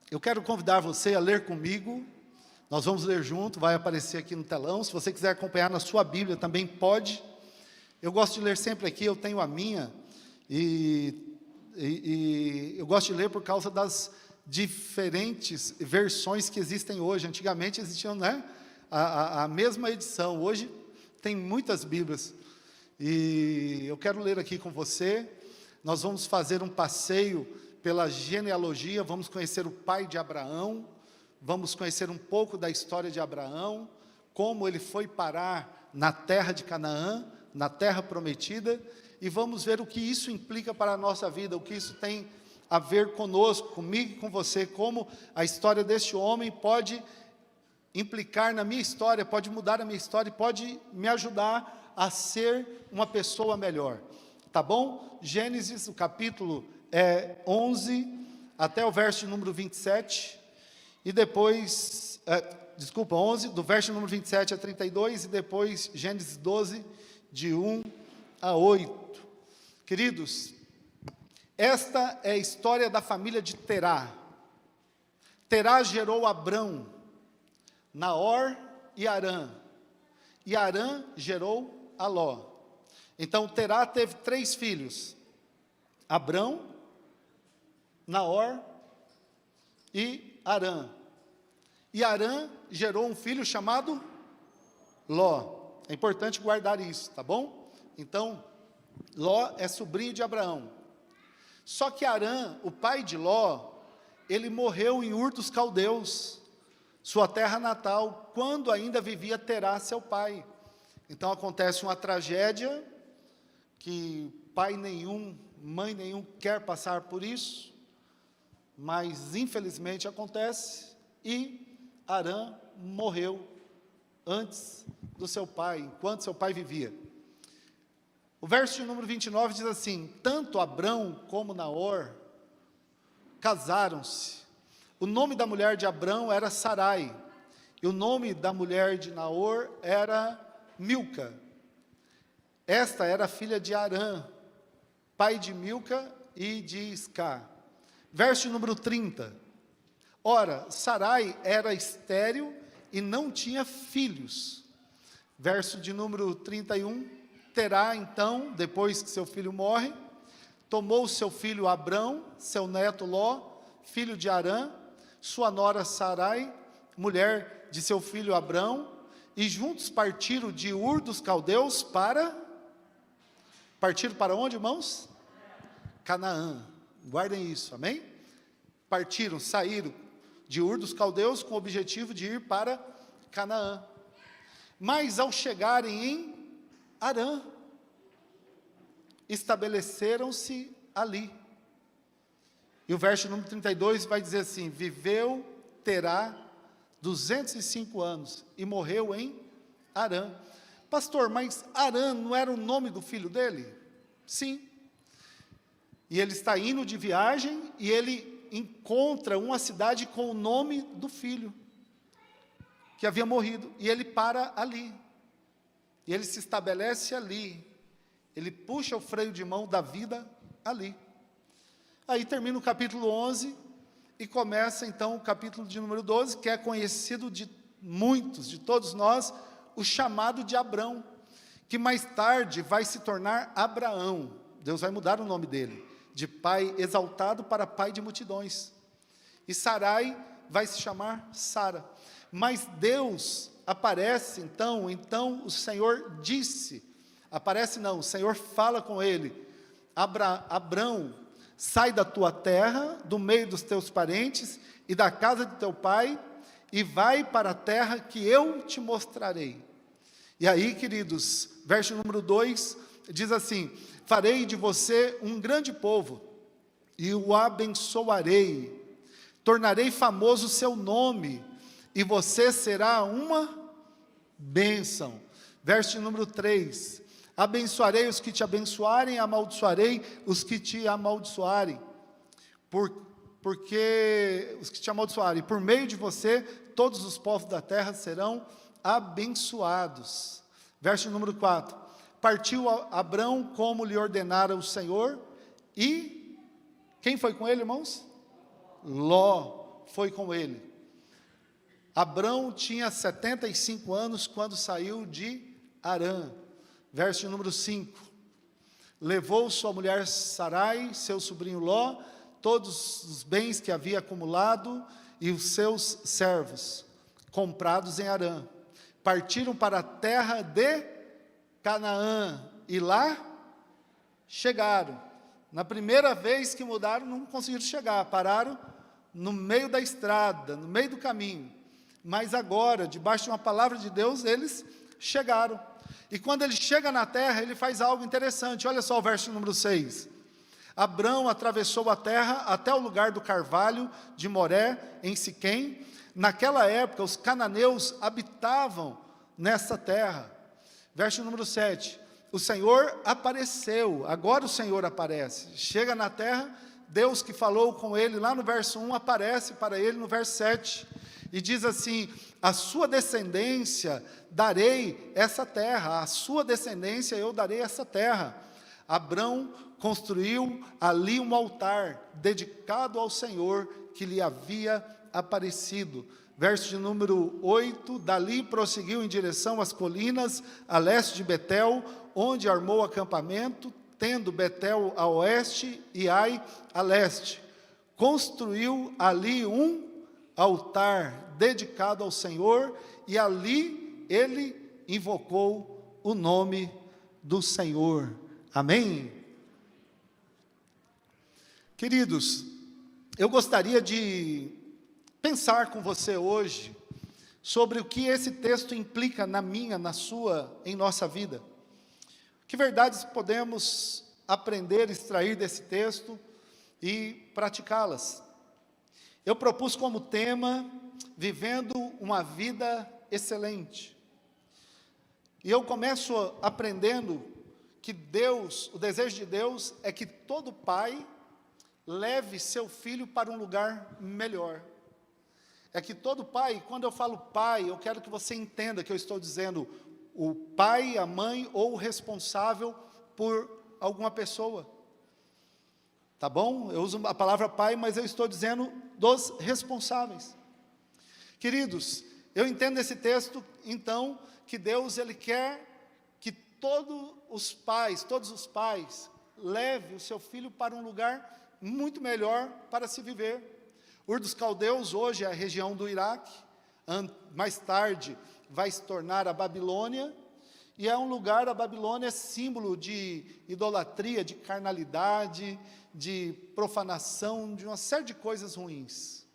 Eu quero convidar você a ler comigo. Nós vamos ler junto, vai aparecer aqui no telão. Se você quiser acompanhar na sua Bíblia, também pode. Eu gosto de ler sempre aqui, eu tenho a minha, e eu gosto de ler por causa das diferentes versões que existem hoje. Antigamente existiam, né, a mesma edição, hoje tem muitas Bíblias. E eu quero ler aqui com você. Nós vamos fazer um passeio pela genealogia, vamos conhecer o pai de Abraão, vamos conhecer um pouco da história de Abraão, como ele foi parar na terra de Canaã, na terra prometida, e vamos ver o que isso implica para a nossa vida, o que isso tem a ver conosco, comigo e com você, como a história deste homem pode implicar na minha história, pode mudar a minha história, pode me ajudar a ser uma pessoa melhor, tá bom? Gênesis, o capítulo 11, até o verso de número 27, e depois, 11, do verso número 27 a 32, e depois Gênesis 12, de 1 a 8. Queridos, esta é a história da família de Terá. Terá gerou Abrão, Naor e Harã. E Harã gerou a Ló. Então Terá teve 3 filhos: Abrão, Naor e Harã. E Harã gerou um filho chamado Ló. É importante guardar isso, tá bom? Então, Ló é sobrinho de Abraão. Só que Harã, o pai de Ló, ele morreu em Ur dos Caldeus, sua terra natal, quando ainda vivia Terá, seu pai. Então acontece uma tragédia, que pai nenhum, mãe nenhum quer passar por isso, mas infelizmente acontece, e Harã morreu antes do seu pai, enquanto seu pai vivia. O verso de número 29 diz assim: tanto Abrão como Naor casaram-se. O nome da mulher de Abrão era Sarai, e o nome da mulher de Naor era Milca. Esta era filha de Harã, pai de Milca e de Isca. Verso de número 30. Ora, Sarai era estéril e não tinha filhos. Verso de número 31. Terá, então, depois que seu filho morre, tomou seu filho Abrão, seu neto Ló, filho de Harã, sua nora Sarai, mulher de seu filho Abrão, e juntos partiram de Ur dos Caldeus para... Partiram para onde, irmãos? Canaã. Guardem isso, amém? Partiram, saíram de Ur dos Caldeus com o objetivo de ir para Canaã. Mas ao chegarem em Harã, estabeleceram-se ali. E o verso número 32 vai dizer assim: viveu Terá 205 anos e morreu em Harã. Pastor, mas Harã não era o nome do filho dele? Sim. E ele está indo de viagem e ele encontra uma cidade com o nome do filho que havia morrido, e ele para ali. E ele se estabelece ali, ele puxa o freio de mão da vida ali. Aí termina o capítulo 11, e começa então o capítulo de número 12, que é conhecido de muitos, de todos nós, o chamado de Abrão, que mais tarde vai se tornar Abraão. Deus vai mudar o nome dele, de pai exaltado para pai de multidões. E Sarai vai se chamar Sara. Mas Deus aparece, então o Senhor disse, o Senhor fala com ele: Abrão, sai da tua terra, do meio dos teus parentes e da casa de teu pai, e vai para a terra que eu te mostrarei. E aí, queridos, verso número 2, diz assim: farei de você um grande povo, e o abençoarei, tornarei famoso o seu nome, e você será uma bênção. Verso número 3, abençoarei os que te abençoarem, amaldiçoarei os que te amaldiçoarem, porque os que te amaldiçoarem, por meio de você, todos os povos da terra serão abençoados. Verso número 4, partiu Abrão como lhe ordenara o Senhor, e quem foi com ele, irmãos? Ló foi com ele. Abrão tinha 75 anos quando saiu de Harã. Verso de número 5. Levou sua mulher Sarai, seu sobrinho Ló, todos os bens que havia acumulado e os seus servos, comprados em Harã. Partiram para a terra de Canaã e lá chegaram. Na primeira vez que mudaram, não conseguiram chegar, pararam no meio da estrada, no meio do caminho. Mas agora, debaixo de uma palavra de Deus, eles chegaram. E quando ele chega na terra, ele faz algo interessante. Olha só o verso número 6. Abrão atravessou a terra até o lugar do carvalho de Moré, em Siquém. Naquela época, os cananeus habitavam nessa terra. Verso número 7. O Senhor apareceu, agora o Senhor aparece. Chega na terra, Deus que falou com ele lá no verso 1, aparece para ele no verso 7. E diz assim: a sua descendência darei essa terra, a sua descendência eu darei essa terra. Abrão construiu ali um altar dedicado ao Senhor que lhe havia aparecido. Verso de número 8, dali prosseguiu em direção às colinas, a leste de Betel, onde armou acampamento, tendo Betel a oeste e Ai a leste. Construiu ali um altar dedicado ao Senhor, e ali ele invocou o nome do Senhor. Amém? Queridos, eu gostaria de pensar com você hoje sobre o que esse texto implica na minha, na sua, em nossa vida. Que verdades podemos aprender, extrair desse texto e praticá-las? Eu propus como tema, vivendo uma vida excelente. E eu começo aprendendo que Deus, o desejo de Deus é que todo pai leve seu filho para um lugar melhor. É que todo pai, quando eu falo pai, eu quero que você entenda que eu estou dizendo o pai, a mãe ou o responsável por alguma pessoa. Tá bom? Eu uso a palavra pai, mas eu estou dizendo dos responsáveis. Queridos, eu entendo esse texto, então, que Deus, Ele quer que todos os pais leve o seu filho para um lugar muito melhor para se viver. Ur dos Caldeus hoje é a região do Iraque, mais tarde vai se tornar a Babilônia, e é um lugar, a Babilônia é símbolo de idolatria, de carnalidade, de profanação, de uma série de coisas ruins.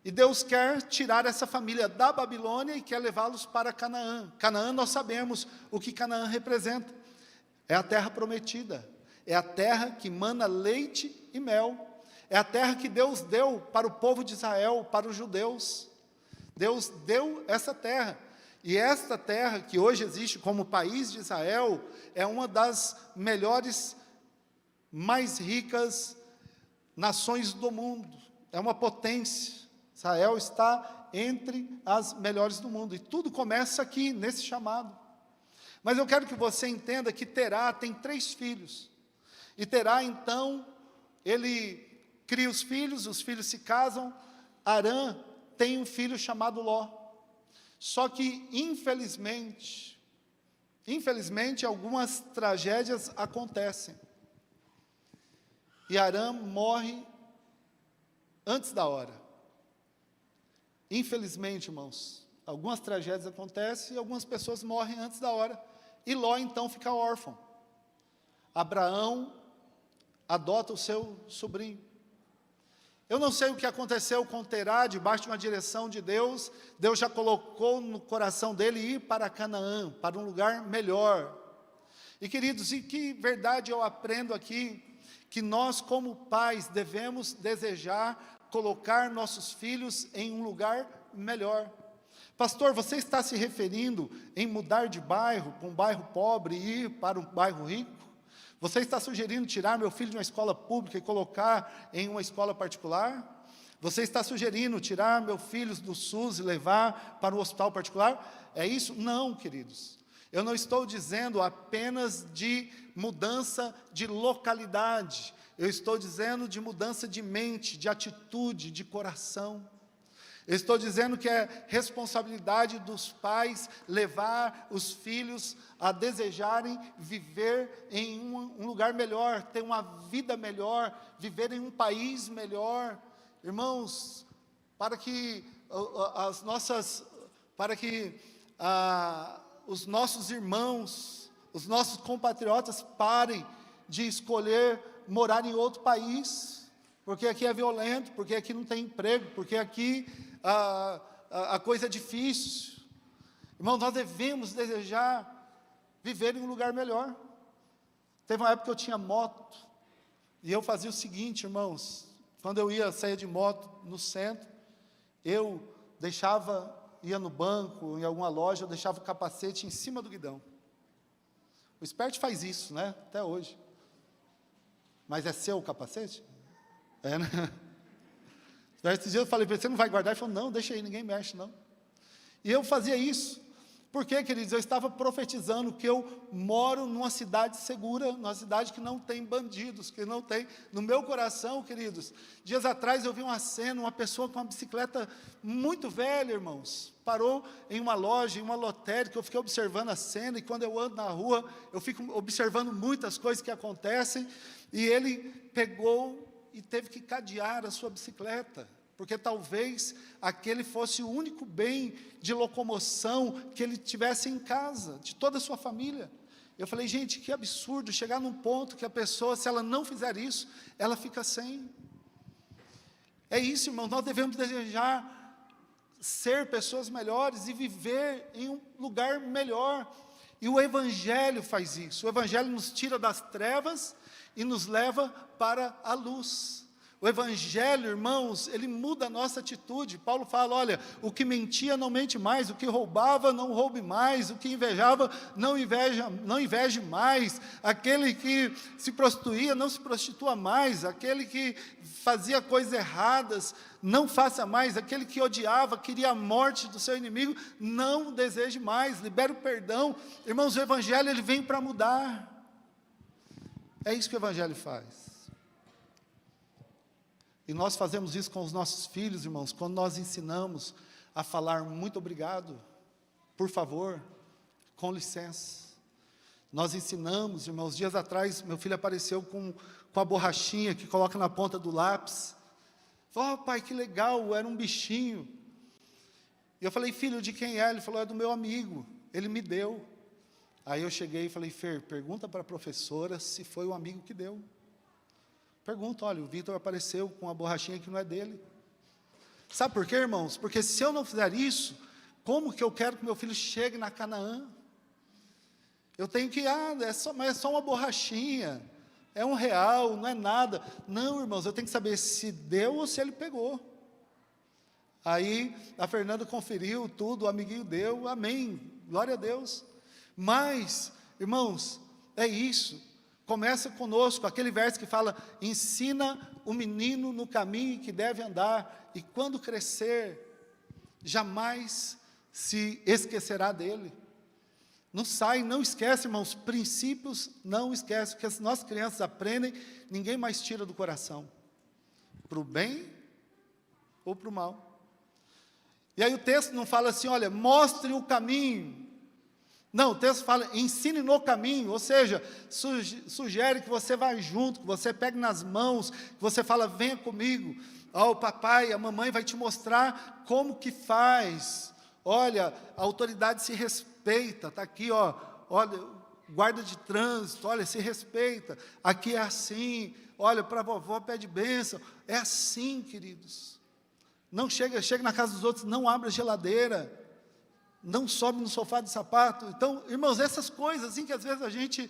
E Deus quer tirar essa família da Babilônia e quer levá-los para Canaã. Canaã, nós sabemos o que Canaã representa. É a terra prometida, é a terra que mana leite e mel. É a terra que Deus deu para o povo de Israel, para os judeus. Deus deu essa terra. E esta terra, que hoje existe como país de Israel, é uma das melhores, mais ricas nações do mundo. É uma potência. Israel está entre as melhores do mundo. E tudo começa aqui, nesse chamado. Mas eu quero que você entenda que Terá tem 3 filhos. E Terá, então, ele cria os filhos se casam. Harã tem um filho chamado Ló. Só que, infelizmente, algumas tragédias acontecem. E Harã morre antes da hora. Infelizmente, irmãos, algumas tragédias acontecem e algumas pessoas morrem antes da hora. E Ló, então, fica órfão. Abraão adota o seu sobrinho. Eu não sei o que aconteceu com Terá, debaixo de uma direção de Deus. Deus já colocou no coração dele ir para Canaã, para um lugar melhor. E queridos, e que verdade eu aprendo aqui, que nós como pais devemos desejar colocar nossos filhos em um lugar melhor. Pastor, você está se referindo em mudar de bairro, para um bairro pobre e ir para um bairro rico? Você está sugerindo tirar meu filho de uma escola pública e colocar em uma escola particular? Você está sugerindo tirar meu filho do SUS e levar para um hospital particular? É isso? Não, queridos. Eu não estou dizendo apenas de mudança de localidade, eu estou dizendo de mudança de mente, de atitude, de coração. Eu estou dizendo que é responsabilidade dos pais levar os filhos a desejarem viver em um lugar melhor, ter uma vida melhor, viver em um país melhor. Irmãos, para que os nossos irmãos, os nossos compatriotas parem de escolher morar em outro país, porque aqui é violento, porque aqui não tem emprego, porque aqui a coisa é difícil. Irmãos, nós devemos desejar viver em um lugar melhor. Teve uma época que eu tinha moto, e eu fazia o seguinte, irmãos, quando eu saía de moto no centro, eu ia no banco, em alguma loja, eu deixava o capacete em cima do guidão. O esperto faz isso, né? Até hoje. Mas é seu o capacete? É, né? Esses dias eu falei para ele, você não vai guardar? Ele falou, não, deixa aí, ninguém mexe, não. E eu fazia isso. Por quê, queridos? Eu estava profetizando que eu moro numa cidade segura, numa cidade que não tem bandidos, que não tem... No meu coração, queridos, dias atrás eu vi uma cena, uma pessoa com uma bicicleta muito velha, irmãos, parou em uma loja, em uma lotérica, eu fiquei observando a cena, e quando eu ando na rua, eu fico observando muitas coisas que acontecem, e ele pegou e teve que cadear a sua bicicleta, porque talvez aquele fosse o único bem de locomoção que ele tivesse em casa, de toda a sua família. Eu falei, gente, que absurdo, chegar num ponto que a pessoa, se ela não fizer isso, ela fica sem. É isso, irmãos, nós devemos desejar ser pessoas melhores e viver em um lugar melhor. E o Evangelho faz isso, o Evangelho nos tira das trevas e nos leva para a luz. O Evangelho, irmãos, ele muda a nossa atitude. Paulo fala, olha, o que mentia não mente mais, o que roubava não roube mais, o que invejava não inveje mais, aquele que se prostituía não se prostitua mais, aquele que fazia coisas erradas não faça mais, aquele que odiava, queria a morte do seu inimigo, não deseje mais, libere o perdão. Irmãos, o Evangelho ele vem para mudar. É isso que o Evangelho faz. E nós fazemos isso com os nossos filhos, irmãos, quando nós ensinamos a falar muito obrigado, por favor, com licença. Nós ensinamos, irmãos, dias atrás, meu filho apareceu com a borrachinha que coloca na ponta do lápis. Oh, pai, que legal, era um bichinho. E eu falei, filho, de quem é? Ele falou, é do meu amigo, ele me deu. Aí eu cheguei e falei, Fer, pergunta para a professora se foi o amigo que deu. Pergunta, olha, o Vitor apareceu com uma borrachinha que não é dele. Sabe por quê, irmãos? Porque se eu não fizer isso, como que eu quero que meu filho chegue na Canaã? Eu tenho que, mas é só uma borrachinha, é R$1, não é nada. Não, irmãos, eu tenho que saber se deu ou se ele pegou. Aí a Fernanda conferiu tudo, o amiguinho deu, amém, glória a Deus. Mas, irmãos, é isso. Começa conosco, aquele verso que fala, ensina o menino no caminho que deve andar, e quando crescer, jamais se esquecerá dele. Não esquece, irmãos, princípios, não esquece, porque as nossas crianças aprendem, ninguém mais tira do coração, para o bem ou para o mal. E aí o texto não fala assim, olha, mostre o caminho. Não, o texto fala, ensine no caminho, ou seja, sugere que você vá junto, que você pegue nas mãos, que você fala, venha comigo. O papai, a mamãe vai te mostrar como que faz. Olha, a autoridade se respeita, está aqui, olha, guarda de trânsito, olha, se respeita. Aqui é assim, olha, para a vovó pede bênção. É assim, queridos. Não chega na casa dos outros, não abre a geladeira. Não sobe no sofá de sapato. Então, irmãos, essas coisas assim que às vezes a gente,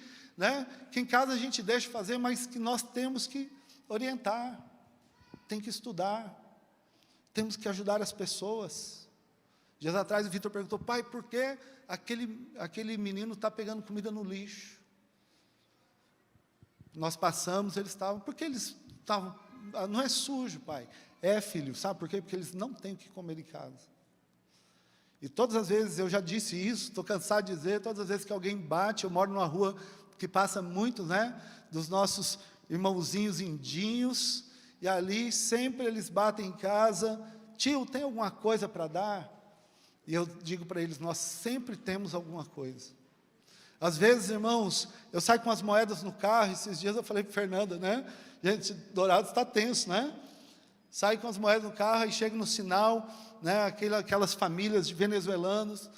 que em casa a gente deixa fazer, mas que nós temos que orientar, tem que estudar, temos que ajudar as pessoas. Dias atrás o Vitor perguntou, pai, por que aquele menino está pegando comida no lixo? Nós passamos, porque eles estavam, não é sujo, pai. É, filho, sabe por quê? Porque eles não têm o que comer em casa. E todas as vezes, eu já disse isso, estou cansado de dizer, todas as vezes que alguém bate, eu moro numa rua que passa muito, né, dos nossos irmãozinhos indinhos, e ali sempre eles batem em casa: tio, tem alguma coisa para dar? E eu digo para eles: nós sempre temos alguma coisa. Às vezes, irmãos, eu saio com as moedas no carro. Esses dias eu falei para Fernanda, né? Gente, Dourados está tenso, né? Saio com as moedas no carro e chego no sinal, né? Aquelas famílias de venezuelanos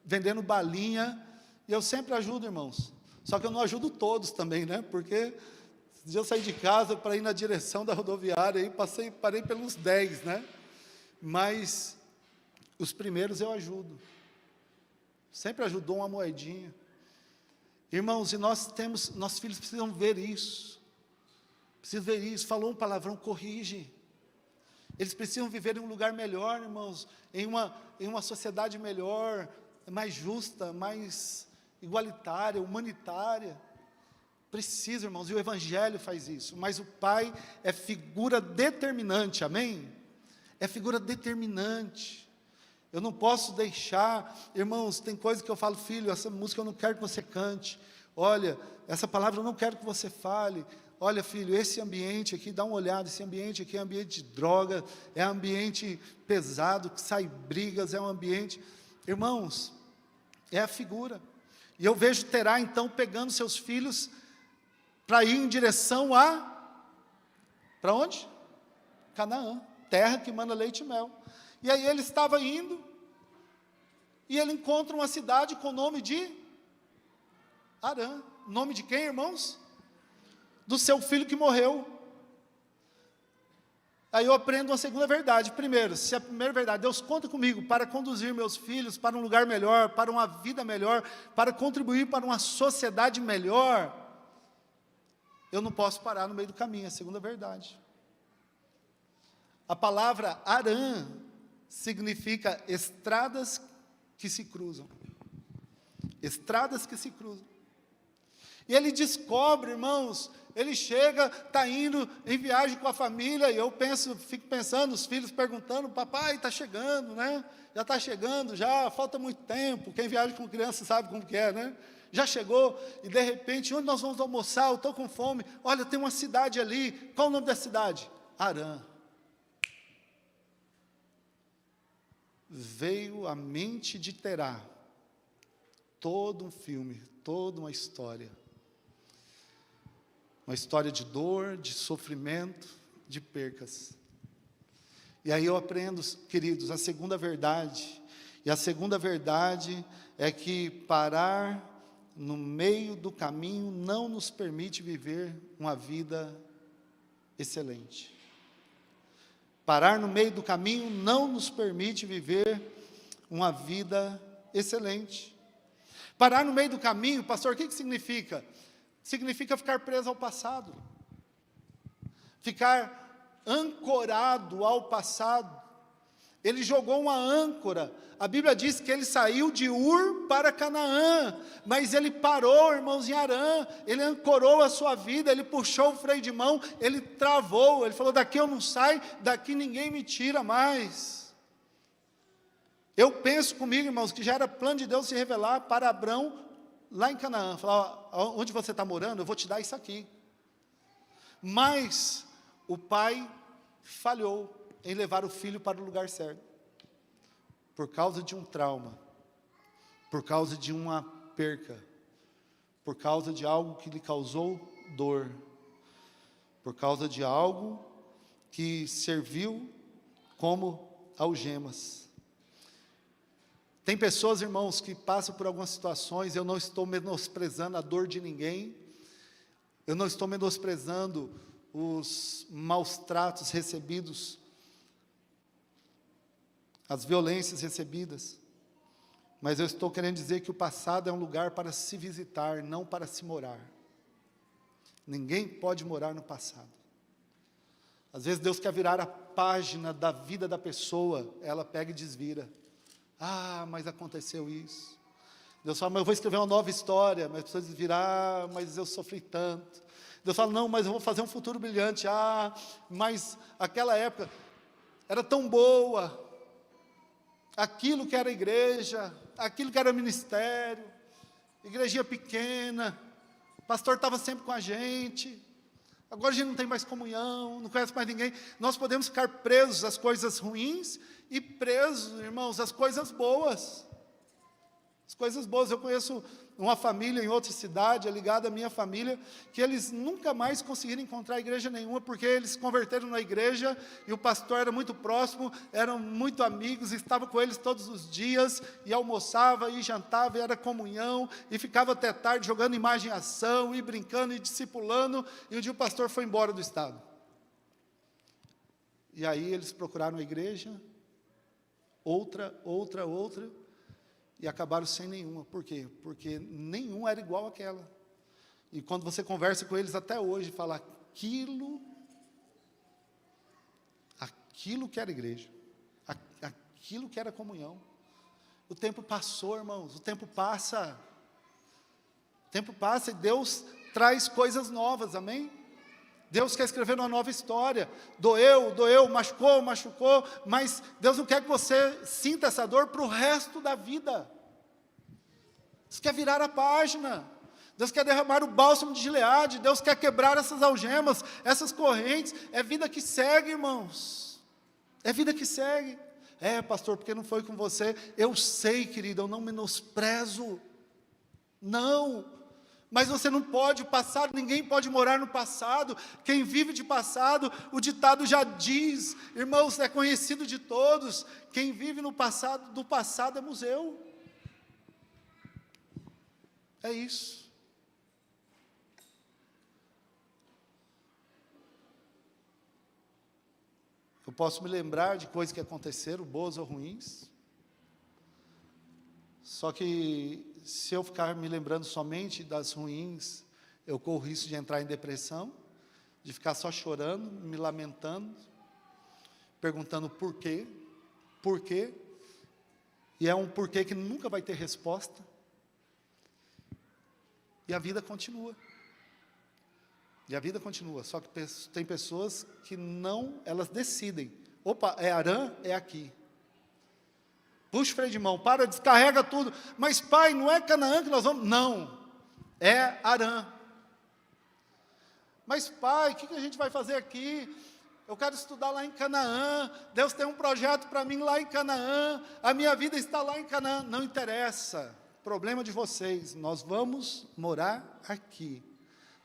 vendendo balinha. E eu sempre ajudo, irmãos. Só que eu não ajudo todos também, né? Porque esse dia eu saí de casa para ir na direção da rodoviária e parei pelos 10, né? Mas os primeiros eu ajudo. Sempre ajudou uma moedinha. Irmãos, e nossos filhos precisam ver isso. Precisam ver isso. Falou um palavrão, corrige. Eles precisam viver em um lugar melhor, irmãos, em uma sociedade melhor, mais justa, mais igualitária, humanitária. Precisa, irmãos, e o Evangelho faz isso. Mas o pai é figura determinante, amém? É figura determinante. Eu não posso deixar, irmãos, tem coisa que eu falo: filho, essa música eu não quero que você cante. Olha, essa palavra eu não quero que você fale. Olha, filho, esse ambiente aqui, dá uma olhada, esse ambiente aqui é ambiente de droga, é ambiente pesado, que sai brigas, é um ambiente... Irmãos, é a figura. E eu vejo Terá, então, pegando seus filhos para ir em direção para onde? Canaã, terra que manda leite e mel. E aí ele estava indo, e ele encontra uma cidade com o nome de Harã. Nome de quem, irmãos? Do seu filho que morreu. Aí eu aprendo uma segunda verdade. Primeiro, se a primeira verdade, Deus conta comigo para conduzir meus filhos para um lugar melhor, para uma vida melhor, para contribuir para uma sociedade melhor, eu não posso parar no meio do caminho. É a segunda verdade. A palavra Harã significa estradas que se cruzam. Estradas que se cruzam. E ele descobre, irmãos, ele chega, está indo em viagem com a família, e eu fico pensando, os filhos perguntando: papai, está chegando, né? Já está chegando, já falta muito tempo. Quem viaja com criança sabe como que é, né? Já chegou, e de repente, onde nós vamos almoçar? Eu estou com fome. Olha, tem uma cidade ali. Qual o nome da cidade? Harã. Veio à mente de Terá todo um filme, toda uma história de dor, de sofrimento, de percas. E aí eu aprendo, queridos, a segunda verdade. E a segunda verdade é que parar no meio do caminho não nos permite viver uma vida excelente. Parar no meio do caminho não nos permite viver uma vida excelente. Parar no meio do caminho, pastor, o que significa? Significa ficar preso ao passado. Ficar ancorado ao passado. Ele jogou uma âncora. A Bíblia diz que ele saiu de Ur para Canaã, mas ele parou, irmãos, em Harã. Ele ancorou a sua vida, ele puxou o freio de mão, ele travou, ele falou: daqui eu não saio, daqui ninguém me tira mais. Eu penso comigo, irmãos, que já era plano de Deus se revelar para Abrão lá em Canaã, falar: onde você está morando, eu vou te dar isso aqui. Mas o pai falhou em levar o filho para o lugar certo, por causa de um trauma, por causa de uma perca, por causa de algo que lhe causou dor, por causa de algo que serviu como algemas. Tem pessoas, irmãos, que passam por algumas situações. Eu não estou menosprezando a dor de ninguém, eu não estou menosprezando os maus tratos recebidos, as violências recebidas, mas eu estou querendo dizer que o passado é um lugar para se visitar, não para se morar. Ninguém pode morar no passado. Às vezes Deus quer virar a página da vida da pessoa, ela pega e desvira. Ah, mas aconteceu isso. Deus fala: mas eu vou escrever uma nova história, mas precisa virar, mas eu sofri tanto. Deus fala: não, mas eu vou fazer um futuro brilhante. Ah, mas aquela época era tão boa, aquilo que era igreja, aquilo que era ministério, igrejinha pequena, O pastor estava sempre com a gente. Agora a gente não tem mais comunhão, não conhece mais ninguém. Nós podemos ficar presos às coisas ruins e presos, irmãos, às coisas boas. As coisas boas. Eu conheço uma família em outra cidade, é ligada à minha família, que eles nunca mais conseguiram encontrar igreja nenhuma, porque eles se converteram na igreja, e o pastor era muito próximo, eram muito amigos, estava com eles todos os dias, e almoçava, e jantava, e era comunhão, e ficava até tarde jogando imagem em ação, e brincando, e discipulando, e um dia o pastor foi embora do estado. E aí eles procuraram a igreja, outra, e acabaram sem nenhuma. Por quê? Porque nenhuma era igual àquela. E quando você conversa com eles até hoje, fala aquilo que era igreja, aquilo que era comunhão. O tempo passou, irmãos, o tempo passa e Deus traz coisas novas, amém? Deus quer escrever uma nova história. Doeu, machucou, mas Deus não quer que você sinta essa dor para o resto da vida. Deus quer virar a página. Deus quer derramar o bálsamo de Gileade. Deus quer quebrar essas algemas, essas correntes. É vida que segue, irmãos. É vida que segue. É, pastor, porque não foi com você? Eu sei, querido, eu não menosprezo. Não. Mas você não pode, o passado, ninguém pode morar no passado. Quem vive de passado, o ditado já diz, irmãos, é conhecido de todos, quem vive no passado, do passado é museu. É isso. Eu posso me lembrar de coisas que aconteceram, boas ou ruins, só que se eu ficar me lembrando somente das ruins, eu corro o risco de entrar em depressão, de ficar só chorando, me lamentando, perguntando por quê, e é um porquê que nunca vai ter resposta, e a vida continua, só que tem pessoas que não, elas decidem, opa, é Harã, é aqui. Puxa o freio de mão, para, descarrega tudo. Mas pai, não é Canaã que nós vamos? Não, é Harã. Mas pai, o que a gente vai fazer aqui? Eu quero estudar lá em Canaã. Deus tem um projeto para mim lá em Canaã. A minha vida está lá em Canaã. Não interessa, problema de vocês. Nós vamos morar aqui.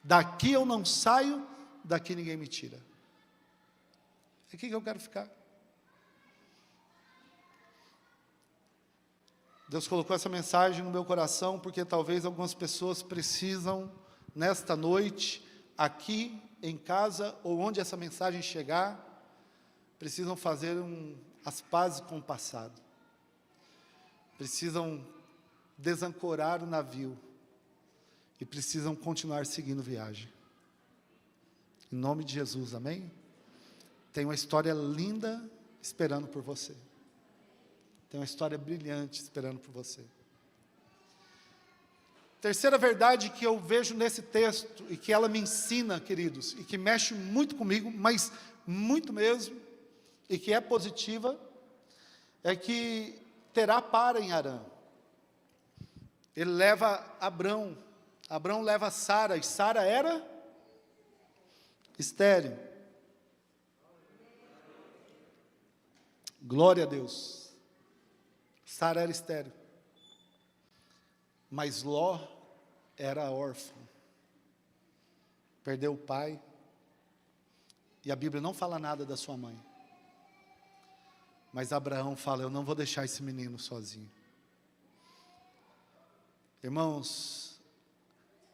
Daqui eu não saio, daqui ninguém me tira. É aqui que eu quero ficar. Deus colocou essa mensagem no meu coração, porque talvez algumas pessoas precisam, nesta noite, aqui em casa, ou onde essa mensagem chegar, precisam fazer as pazes com o passado. Precisam desancorar o navio, e precisam continuar seguindo viagem. Em nome de Jesus, amém? Tem uma história linda esperando por você. Tem uma história brilhante esperando por você. Terceira verdade que eu vejo nesse texto, e que ela me ensina, queridos, e que mexe muito comigo, mas muito mesmo, e que é positiva, é que terá para em Harã. Ele leva Abrão leva Sara, e Sara era estéril. Glória a Deus. Sara era estéril, mas Ló era órfão, perdeu o pai, e a Bíblia não fala nada da sua mãe, mas Abraão fala, eu não vou deixar esse menino sozinho. Irmãos,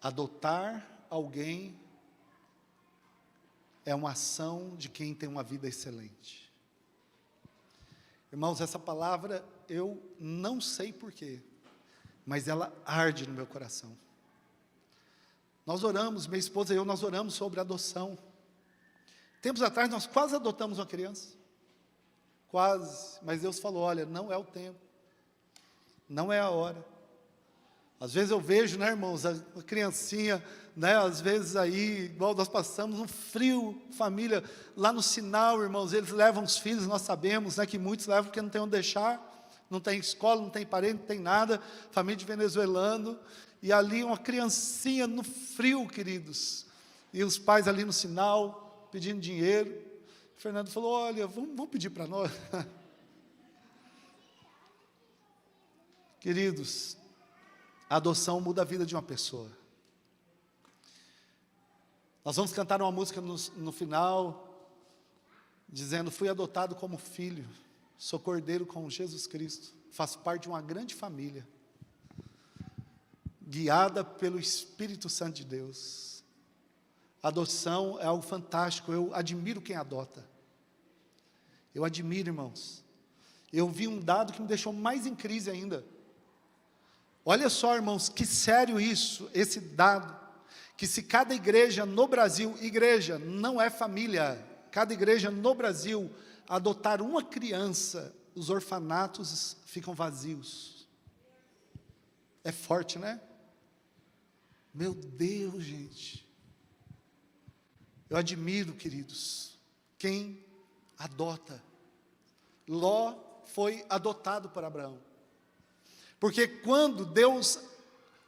adotar alguém é uma ação de quem tem uma vida excelente. Irmãos, essa palavra, eu não sei porquê, mas ela arde no meu coração. Nós oramos, minha esposa e eu, nós oramos sobre adoção. Tempos atrás, nós quase adotamos uma criança. Quase, mas Deus falou, olha, não é o tempo, não é a hora. Às vezes eu vejo, né, irmãos, a criancinha, né, às vezes aí, igual nós passamos um frio, família, lá no sinal, irmãos, eles levam os filhos, nós sabemos, né, que muitos levam porque não tem onde deixar, não tem escola, não tem parente, não tem nada, família de venezuelano, e ali uma criancinha no frio, queridos, e os pais ali no sinal, pedindo dinheiro. O Fernando falou, olha, vamos pedir para nós. Queridos, a adoção muda a vida de uma pessoa. Nós vamos cantar uma música no final, dizendo, fui adotado como filho, sou cordeiro com Jesus Cristo, faço parte de uma grande família, guiada pelo Espírito Santo de Deus. Adoção é algo fantástico, eu admiro quem adota. Eu admiro, irmãos. Eu vi um dado que me deixou mais em crise ainda. Olha só, irmãos, que sério isso, esse dado, que se cada igreja no Brasil, igreja não é família, cada igreja no Brasil adotar uma criança, os orfanatos ficam vazios. É forte, né? Meu Deus, gente. Eu admiro, queridos, quem adota. Ló foi adotado por Abraão. Porque quando Deus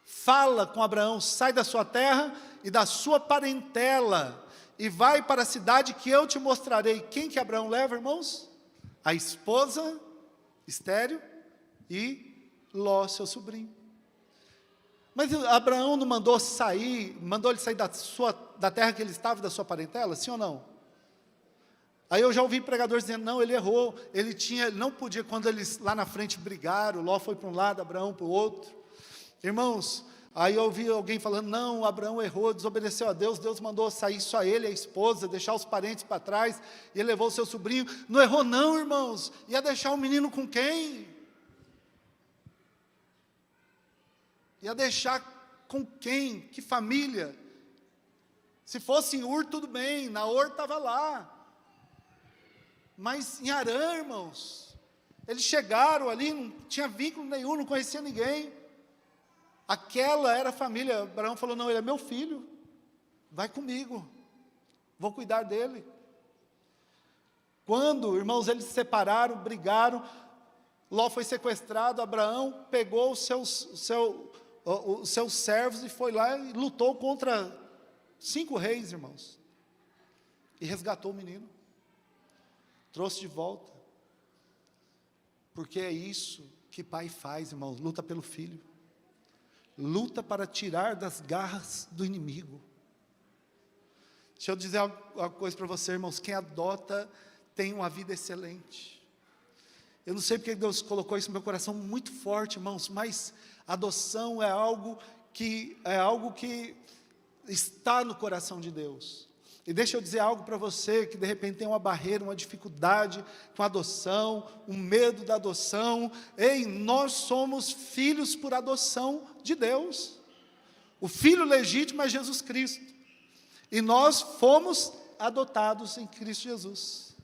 fala com Abraão, sai da sua terra e da sua parentela, e vai para a cidade que eu te mostrarei. Quem que Abraão leva, irmãos? A esposa, estéril, e Ló, seu sobrinho. Mas Abraão não mandou ele sair da terra que ele estava, da sua parentela, sim ou não? Aí eu já ouvi pregadores dizendo, não, ele errou, ele não podia, quando eles lá na frente brigaram, Ló foi para um lado, Abraão para o outro. Irmãos, aí eu ouvi alguém falando, não, Abraão errou, desobedeceu a Deus, Deus mandou sair só ele, a esposa, deixar os parentes para trás, e ele levou o seu sobrinho. Não errou não, irmãos, ia deixar o menino com quem? Ia deixar com quem? Que família? Se fosse em Ur, tudo bem, Naor estava lá. Mas em Harã, irmãos, eles chegaram ali, não tinha vínculo nenhum, não conhecia ninguém. Aquela era a família. Abraão falou, não, ele é meu filho, vai comigo, vou cuidar dele. Quando, irmãos, eles se separaram, brigaram, Ló foi sequestrado, Abraão pegou os seus servos e foi lá e lutou contra 5 reis, irmãos, e resgatou o menino, trouxe de volta, porque é isso que pai faz, irmãos, luta pelo filho, luta para tirar das garras do inimigo. Deixa eu dizer uma coisa para você, irmãos, quem adota tem uma vida excelente. Eu não sei porque Deus colocou isso no meu coração muito forte, irmãos, mas adoção é algo que está no coração de Deus. E deixa eu dizer algo para você que de repente tem uma barreira, uma dificuldade com a adoção, um medo da adoção. Ei, nós somos filhos por adoção de Deus. O filho legítimo é Jesus Cristo. E nós fomos adotados em Cristo Jesus.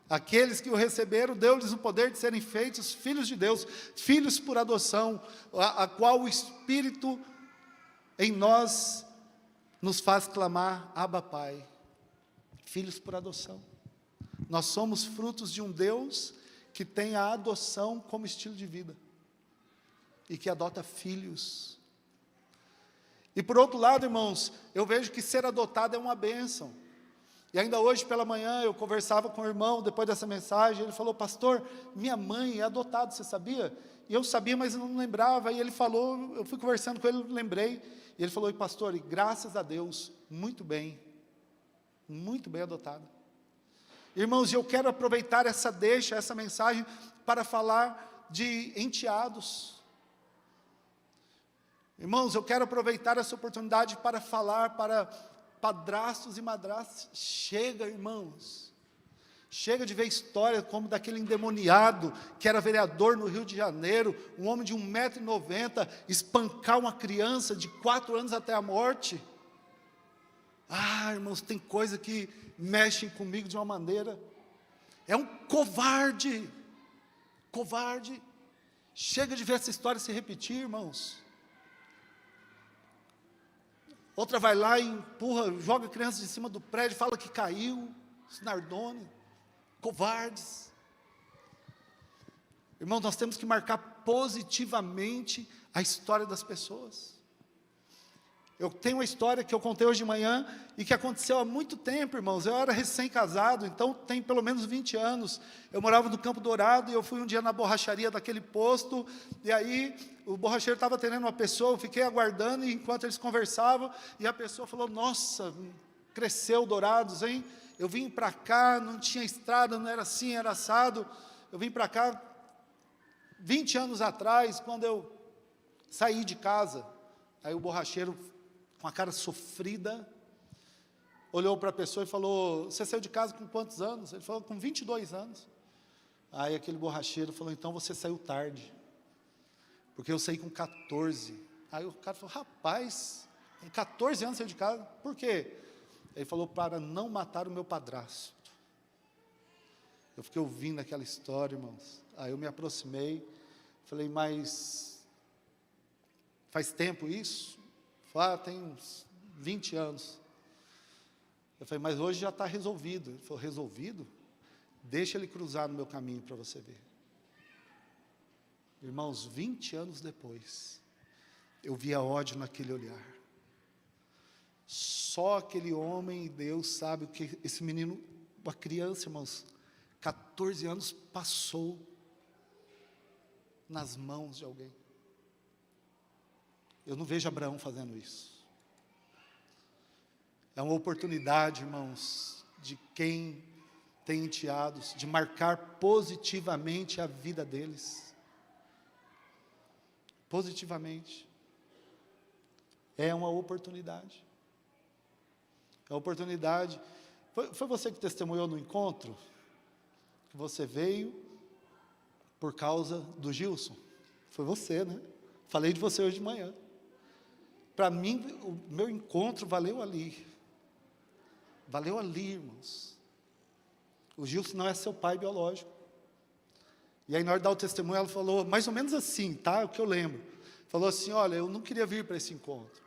Aqueles que o receberam, deu-lhes o poder de serem feitos filhos de Deus, filhos por adoção, a qual o Espírito em nós nos faz clamar, Abba Pai. Filhos por adoção. Nós somos frutos de um Deus que tem a adoção como estilo de vida e que adota filhos. E por outro lado, irmãos, eu vejo que ser adotado é uma bênção. E ainda hoje pela manhã eu conversava com o irmão, depois dessa mensagem, ele falou, pastor, minha mãe é adotada, você sabia? E eu sabia, mas eu não lembrava, e ele falou, eu fui conversando com ele, lembrei, e ele falou, pastor, e graças a Deus, muito bem adotado. Irmãos, eu quero aproveitar essa mensagem, para falar de enteados. Irmãos, eu quero aproveitar essa oportunidade para falar para padrastos e madrastas. Chega, irmãos, chega de ver história como daquele endemoniado, que era vereador no Rio de Janeiro, um homem de 1,90 m, espancar uma criança de 4 anos até a morte. Ah, irmãos, tem coisa que mexem comigo de uma maneira, é um covarde, chega de ver essa história se repetir, irmãos. Outra vai lá e empurra, joga a criança de cima do prédio, fala que caiu, Nardone, covardes. Irmão, nós temos que marcar positivamente a história das pessoas. Eu tenho uma história que eu contei hoje de manhã e que aconteceu há muito tempo, irmãos. Eu era recém-casado, então tem pelo menos 20 anos. Eu morava no Campo Dourado e eu fui um dia na borracharia daquele posto, e aí o borracheiro estava atendendo uma pessoa, eu fiquei aguardando, e enquanto eles conversavam, e a pessoa falou: nossa, cresceu Dourados, hein? Eu vim para cá, não tinha estrada, não era assim, era assado. Eu vim para cá 20 anos atrás, quando eu saí de casa. Aí o borracheiro, com a cara sofrida, olhou para a pessoa e falou: você saiu de casa com quantos anos? Ele falou: com 22 anos. Aí aquele borracheiro falou: então você saiu tarde, porque eu saí com 14. Aí o cara falou: rapaz, com 14 anos saiu de casa, por quê? Ele falou: para não matar o meu padrasto. Eu fiquei ouvindo aquela história, irmãos. Aí eu me aproximei, falei: mas faz tempo isso? Falei: tem uns 20 anos. Eu falei: mas hoje já está resolvido. Ele falou: resolvido? Deixa ele cruzar no meu caminho para você ver. Irmãos, 20 anos depois, eu via ódio naquele olhar. Só aquele homem e Deus sabe o que esse menino, uma criança, irmãos, 14 anos, passou nas mãos de alguém. Eu não vejo Abraão fazendo isso. É uma oportunidade, irmãos, de quem tem enteados, de marcar positivamente a vida deles. Positivamente. É uma oportunidade. É uma oportunidade. Foi você que testemunhou no encontro? Que você veio por causa do Gilson? Foi você, né? Falei de você hoje de manhã. Para mim, o meu encontro valeu ali. Valeu ali, irmãos. O Gilson não é seu pai biológico. E aí, na hora de dar o testemunho, ela falou, mais ou menos assim, tá? O que eu lembro. Falou assim: olha, eu não queria vir para esse encontro,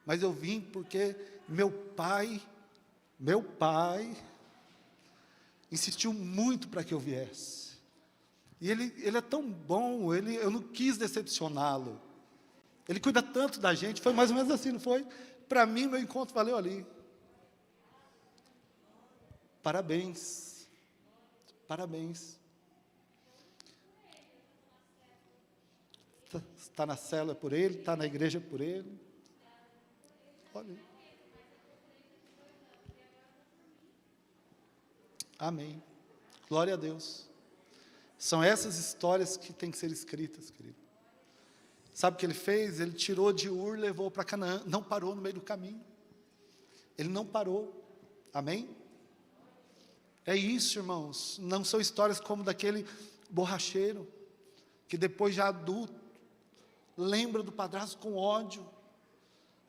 mas eu vim porque meu pai insistiu muito para que eu viesse. E ele é tão bom, eu não quis decepcioná-lo. Ele cuida tanto da gente. Foi mais ou menos assim, não foi? Para mim, meu encontro valeu ali. Parabéns. Parabéns. Está na cela por ele, está na igreja por ele. Olha. Amém. Glória a Deus. São essas histórias que têm que ser escritas, querido. Sabe o que ele fez? Ele tirou de Ur, levou para Canaã. Não parou no meio do caminho. Ele não parou. Amém? É isso, irmãos. Não são histórias como daquele borracheiro, que depois já adulto, lembra do padrasto com ódio.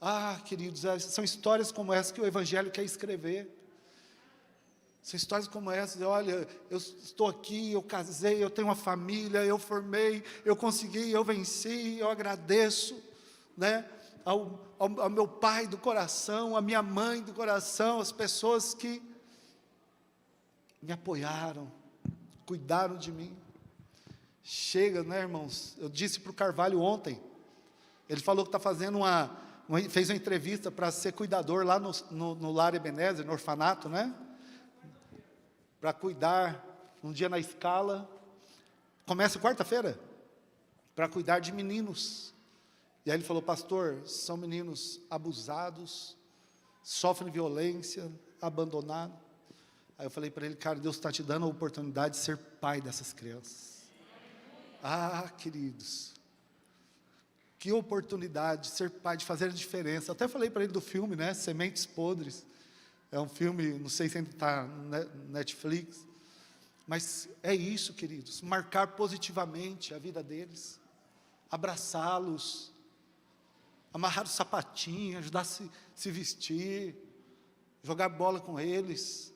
Ah, queridos, são histórias como essa que o Evangelho quer escrever. São histórias como essa: olha, eu estou aqui, eu casei, eu tenho uma família, eu formei, eu consegui, eu venci, eu agradeço, né, ao meu pai do coração, à minha mãe do coração, as pessoas que me apoiaram, cuidaram de mim. Chega, né, irmãos? Eu disse para o Carvalho ontem, ele falou que está fazendo fez uma entrevista para ser cuidador lá no Lar Ebenezer, no orfanato, né? Para cuidar, um dia na escala, começa quarta-feira, para cuidar de meninos. E aí ele falou: pastor, são meninos abusados, sofrem violência, abandonados. Aí eu falei para ele: cara, Deus está te dando a oportunidade de ser pai dessas crianças. Ah, queridos, que oportunidade de ser pai, de fazer a diferença. Até falei para ele do filme, né, Sementes Podres. É um filme, não sei se ainda está no Netflix, mas é isso, queridos, marcar positivamente a vida deles, abraçá-los, amarrar o sapatinho, ajudar a se vestir, jogar bola com eles.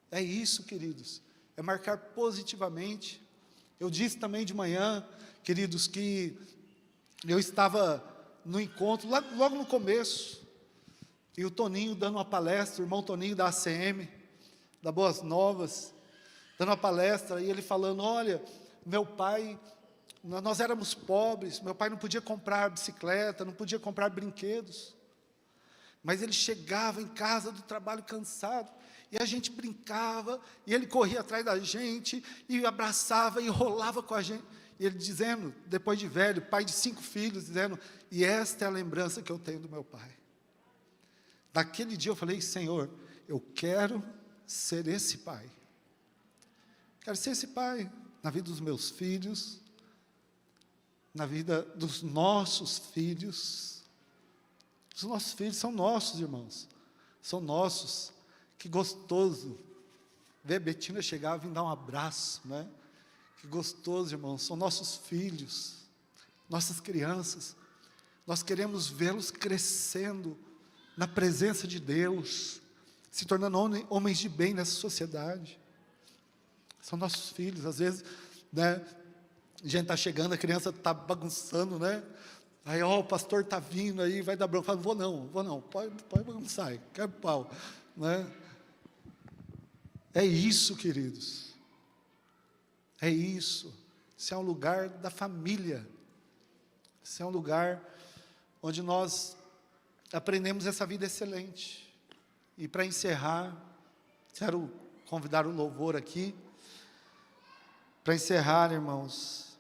É isso, queridos, é marcar positivamente. Eu disse também de manhã, queridos, que eu estava no encontro, logo no começo, e o Toninho dando uma palestra, o irmão Toninho da ACM, da Boas Novas, dando uma palestra, e ele falando: olha, Meu pai, nós éramos pobres, meu pai não podia comprar bicicleta, não podia comprar brinquedos. Mas ele chegava em casa do trabalho cansado, e a gente brincava, e ele corria atrás da gente, e abraçava, e rolava com a gente. E ele dizendo, depois de velho, pai de 5 filhos, dizendo, e esta é a lembrança que eu tenho do meu pai. Naquele dia eu falei, Senhor, eu quero ser esse pai. Quero ser esse pai na vida dos meus filhos, na vida dos nossos filhos. Os nossos filhos são nossos, irmãos. São nossos. Que gostoso ver a Betina chegar e vir dar um abraço, né? Que gostoso, irmãos. São nossos filhos, nossas crianças. Nós queremos vê-los crescendo na presença de Deus, se tornando homens de bem nessa sociedade. São nossos filhos. Às vezes, né, a gente está chegando, a criança está bagunçando, né? Aí, ó, o pastor está vindo aí, vai dar bronca. Fala, vou não, pode bagunçar, quero pau, né? É isso, queridos, é isso. Isso é um lugar da família, isso é um lugar onde nós aprendemos essa vida excelente. E para encerrar, quero convidar o louvor aqui, para encerrar, irmãos.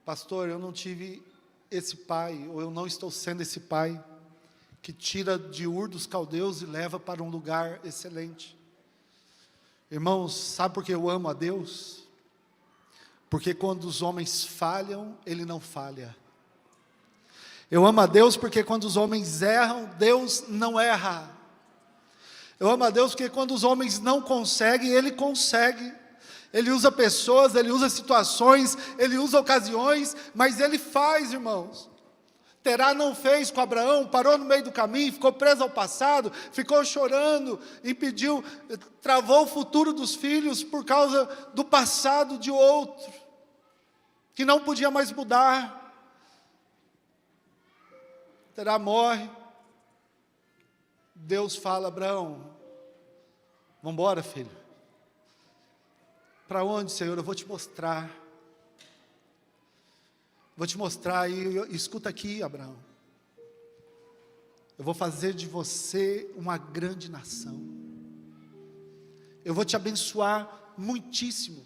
Pastor, eu não tive esse pai, ou eu não estou sendo esse pai, que tira de Ur dos Caldeus e leva para um lugar excelente. Irmãos, sabe por que eu amo a Deus? Porque quando os homens falham, Ele não falha. Eu amo a Deus porque quando os homens erram, Deus não erra. Eu amo a Deus porque quando os homens não conseguem, Ele consegue. Ele usa pessoas, Ele usa situações, Ele usa ocasiões, mas Ele faz, irmãos. Terá não fez com Abraão, parou no meio do caminho, ficou preso ao passado, ficou chorando, impediu, travou o futuro dos filhos por causa do passado de outro, que não podia mais mudar. Terá morre. Deus fala, Abraão, vamos embora, filho. Para onde, Senhor? Eu vou te mostrar. Vou te mostrar, e escuta aqui, Abraão. Eu vou fazer de você uma grande nação. Eu vou te abençoar muitíssimo.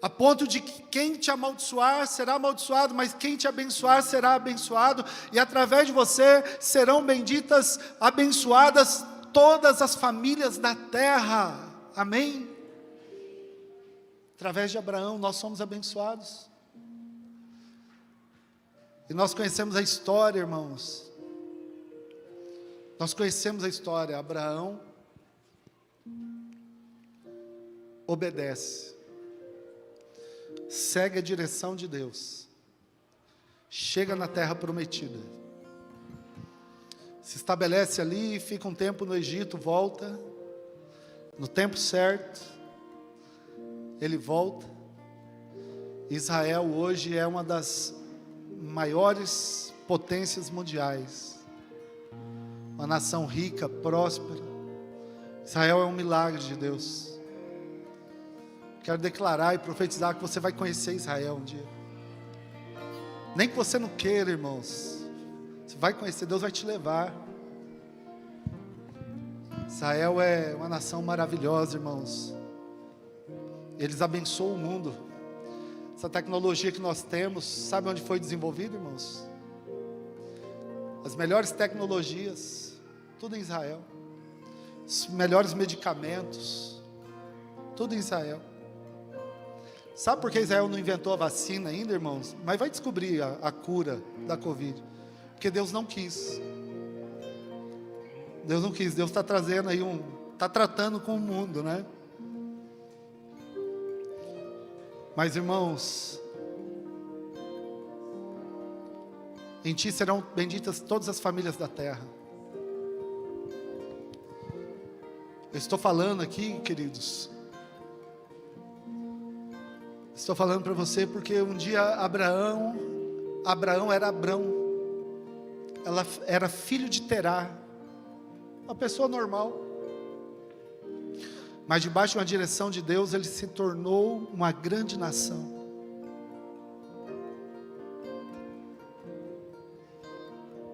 A ponto de que quem te amaldiçoar será amaldiçoado, mas quem te abençoar será abençoado. E através de você serão benditas, abençoadas todas as famílias da terra. Amém? Através de Abraão, nós somos abençoados. E nós conhecemos a história, irmãos. Nós conhecemos a história. Abraão obedece, segue a direção de Deus, chega na terra prometida, se estabelece ali, fica um tempo no Egito, volta, no tempo certo, ele volta. Israel hoje é uma das maiores potências mundiais, uma nação rica, próspera. Israel é um milagre de Deus. Quero declarar e profetizar que você vai conhecer Israel um dia, nem que você não queira, irmãos, você vai conhecer, Deus vai te levar. Israel é uma nação maravilhosa, irmãos. Eles abençoam o mundo. Essa tecnologia que nós temos, sabe onde foi desenvolvida, irmãos? As melhores tecnologias, tudo em Israel. Os melhores medicamentos, tudo em Israel. Sabe por que Israel não inventou a vacina ainda, irmãos? Mas vai descobrir a cura da Covid. Porque Deus não quis. Deus não quis. Deus está trazendo aí está tratando com o mundo, né? Mas, irmãos, em ti serão benditas todas as famílias da terra. Eu estou falando aqui, queridos, estou falando para você porque um dia Abraão era Abrão, ela era filho de Terá, uma pessoa normal. mas debaixo de uma direção de Deus, ele se tornou uma grande nação.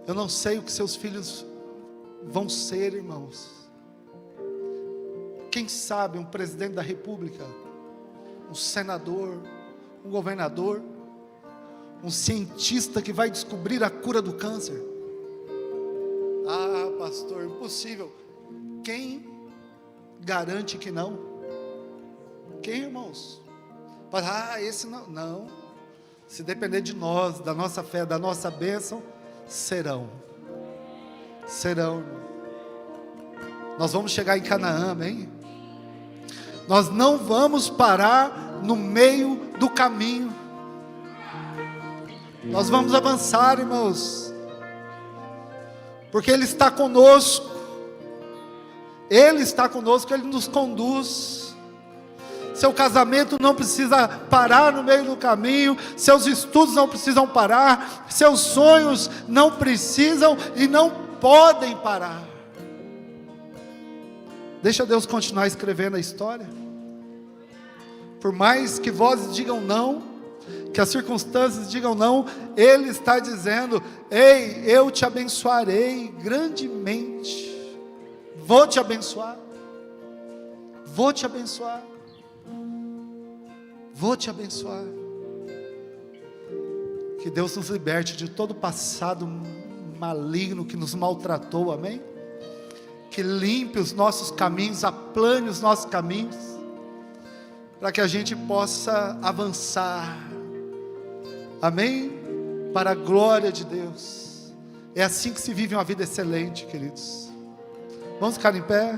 Eu não sei o que seus filhos vão ser, irmãos. Quem sabe um presidente da república, um senador, um governador, um cientista que vai descobrir a cura do câncer. Ah, pastor, impossível. Quem garante que não? Quem, irmãos? Esse não. Não. Se depender de nós, da nossa fé, da nossa bênção, serão. Nós vamos chegar em Canaã, amém? Nós não vamos parar no meio do caminho. Nós vamos avançar, irmãos, porque Ele está conosco. Ele está conosco, Ele nos conduz. Seu casamento não precisa parar no meio do caminho, seus estudos não precisam parar, seus sonhos não precisam e não podem parar. Deixa Deus continuar escrevendo a história. Por mais que vozes digam não, que as circunstâncias digam não, Ele está dizendo: ei, eu te abençoarei grandemente. Vou te abençoar. Vou te abençoar. Vou te abençoar. Que Deus nos liberte de todo passado maligno que nos maltratou, amém? Que limpe os nossos caminhos, aplane os nossos caminhos, para que a gente possa avançar, amém? Para a glória de Deus. É assim que se vive uma vida excelente, queridos. Vamos ficar em pé?